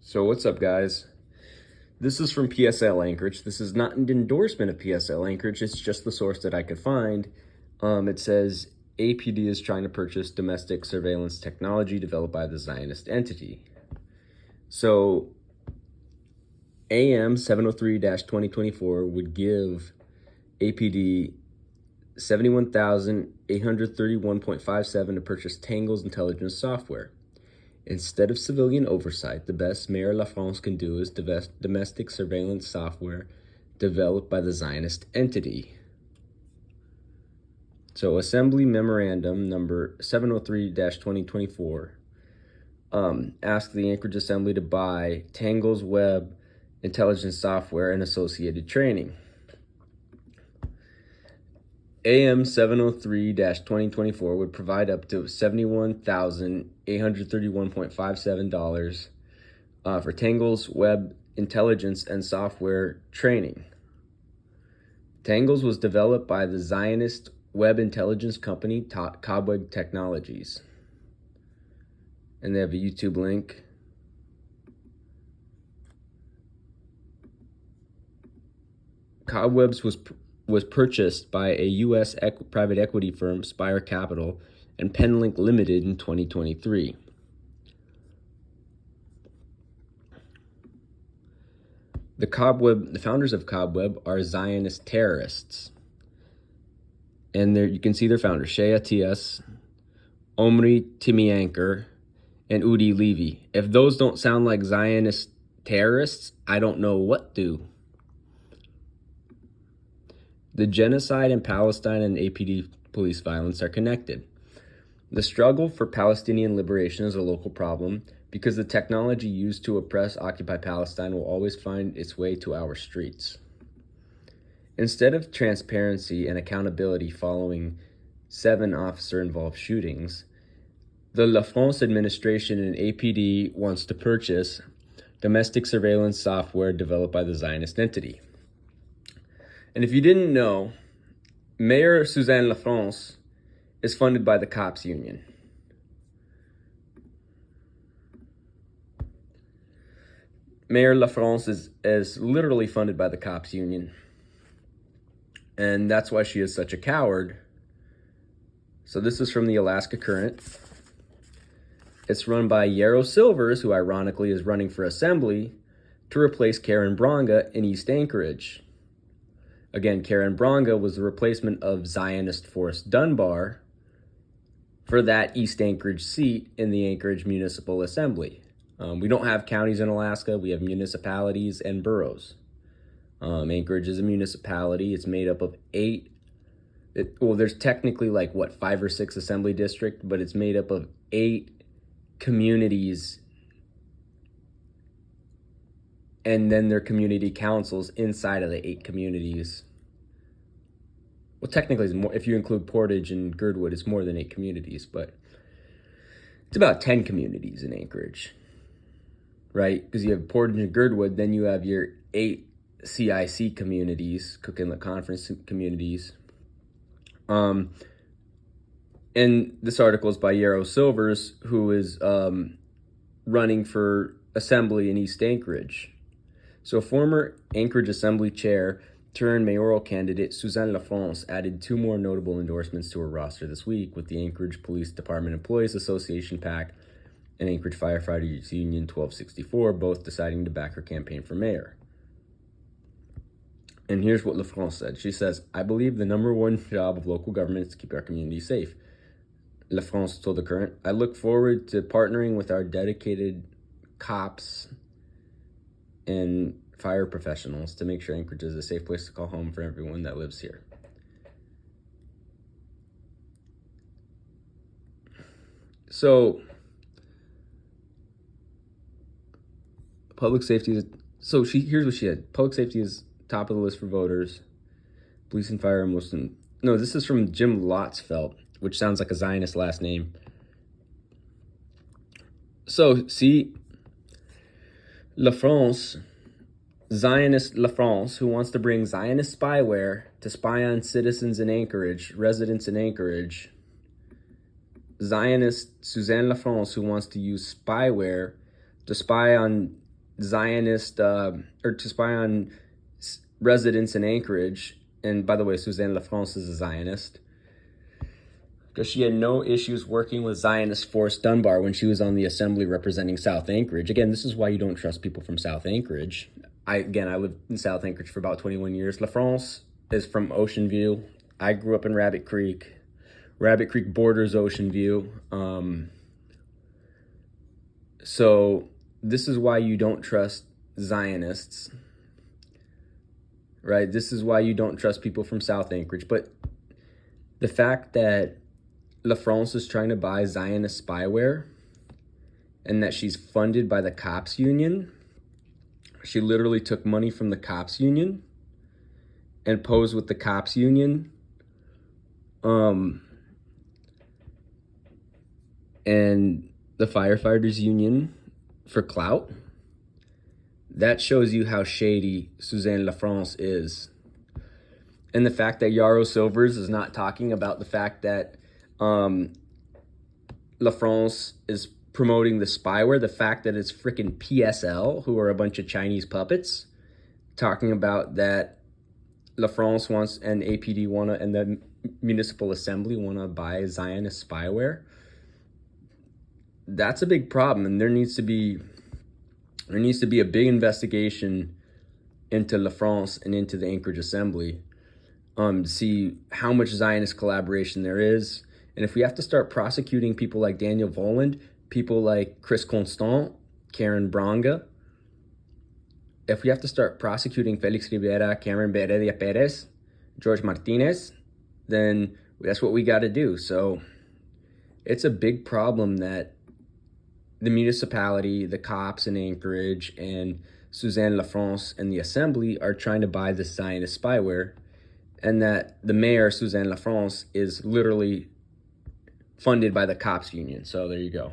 So what's up, guys? This is from PSL Anchorage. This is not an endorsement of PSL Anchorage. It's just the source that I could find. It says APD is trying to purchase domestic surveillance technology developed by the Zionist entity. So AM 703-2024 would give APD $71,831.57 to purchase Tangle's intelligence software. Instead of civilian oversight, the best Mayor LaFrance can do is domestic surveillance software developed by the Zionist entity. So Assembly Memorandum number 703-2024 asked the Anchorage Assembly to buy Tangle's web intelligence software and associated training. AM 703-2024 would provide up to $71,831.57 for Tangle's web intelligence and software training. Tangle's was developed by the Zionist web intelligence company Cobweb Technologies. And they have a YouTube link. Cobwebs was purchased by a U.S. private equity firm, Spyware Capital, and Penlink Limited in 2023. The founders of Cobweb are Zionist terrorists. And there you can see their founders, Shea Atias, Omri Timianker, and Udi Levy. If those don't sound like Zionist terrorists, I don't know what do. The genocide in Palestine and APD police violence are connected. The struggle for Palestinian liberation is a local problem because the technology used to oppress Occupy Palestine will always find its way to our streets. Instead of transparency and accountability following 7 officer-involved shootings, the LaFrance administration and APD wants to purchase domestic surveillance software developed by the Zionist entity. And if you didn't know, Mayor Suzanne LaFrance is funded by the cops union. Mayor LaFrance is literally funded by the cops union. And that's why she is such a coward. So this is from the Alaska Current. It's run by Yarrow Silvers, who ironically is running for assembly to replace Karen Bronga in East Anchorage. Again, Karen Bronga was the replacement of Zionist Forrest Dunbar for that East Anchorage seat in the Anchorage Municipal Assembly. We don't have counties in Alaska. We have municipalities and boroughs. Anchorage is a municipality. It's made up of 8. There's technically 5 or 6 assembly districts, but it's made up of 8 communities, and then their community councils inside of the 8 communities. Well, technically, it's more, if you include Portage and Girdwood, it's more than 8 communities, but it's about 10 communities in Anchorage, right? Because you have Portage and Girdwood, then you have your 8 CIC communities, Cook Inlet Conference communities. And this article is by Yarrow Silvers, who is running for assembly in East Anchorage. So former Anchorage Assembly Chair turned mayoral candidate Suzanne LaFrance added 2 more notable endorsements to her roster this week with the Anchorage Police Department Employees Association PAC and Anchorage Firefighters Union 1264, both deciding to back her campaign for mayor. And here's what LaFrance said. She says, "I believe the number one job of local government is to keep our community safe." LaFrance told the Current, "I look forward to partnering with our dedicated cops and fire professionals to make sure Anchorage is a safe place to call home for everyone that lives here." So, public safety is... So here's what she had. Public safety is top of the list for voters. Police and fire are most... No, this is from Jim Lotzfeld, which sounds like a Zionist last name. So, see, LaFrance, Zionist LaFrance, who wants to bring Zionist spyware to spy on citizens in Anchorage, residents in Anchorage. Zionist Suzanne LaFrance, who wants to use spyware to spy on Zionist, or to spy on residents in Anchorage. And by the way, Suzanne LaFrance is a Zionist, because she had no issues working with Zionist Forrest Dunbar when she was on the assembly representing South Anchorage. Again, this is why you don't trust people from South Anchorage. I lived in South Anchorage for about 21 years. LaFrance is from Ocean View. I grew up in Rabbit Creek. Rabbit Creek borders Ocean View. So this is why you don't trust Zionists, right? This is why you don't trust people from South Anchorage. But the fact that LaFrance is trying to buy Zionist spyware and that she's funded by the cops union, she literally took money from the cops union and posed with the cops union, and the firefighters union for clout. That shows you how shady Suzanne LaFrance is. And the fact that Yarrow Silvers is not talking about the fact that LaFrance is promoting the spyware, the fact that it's freaking PSL, who are a bunch of Chinese puppets, talking about that LaFrance wants and APD and the municipal assembly want to buy Zionist spyware. That's a big problem, and there needs to be a big investigation into LaFrance and into the Anchorage Assembly, to see how much Zionist collaboration there is. And if we have to start prosecuting people like Daniel Voland, people like Chris Constant, Karen Bronga, if we have to start prosecuting Felix Rivera, Cameron Beredia Perez, George Martinez, then that's what we got to do. So it's a big problem that the municipality, the cops in Anchorage, and Suzanne LaFrance and the assembly are trying to buy this Zionist spyware, and that the mayor, Suzanne LaFrance, is literally funded by the cops union. So there you go.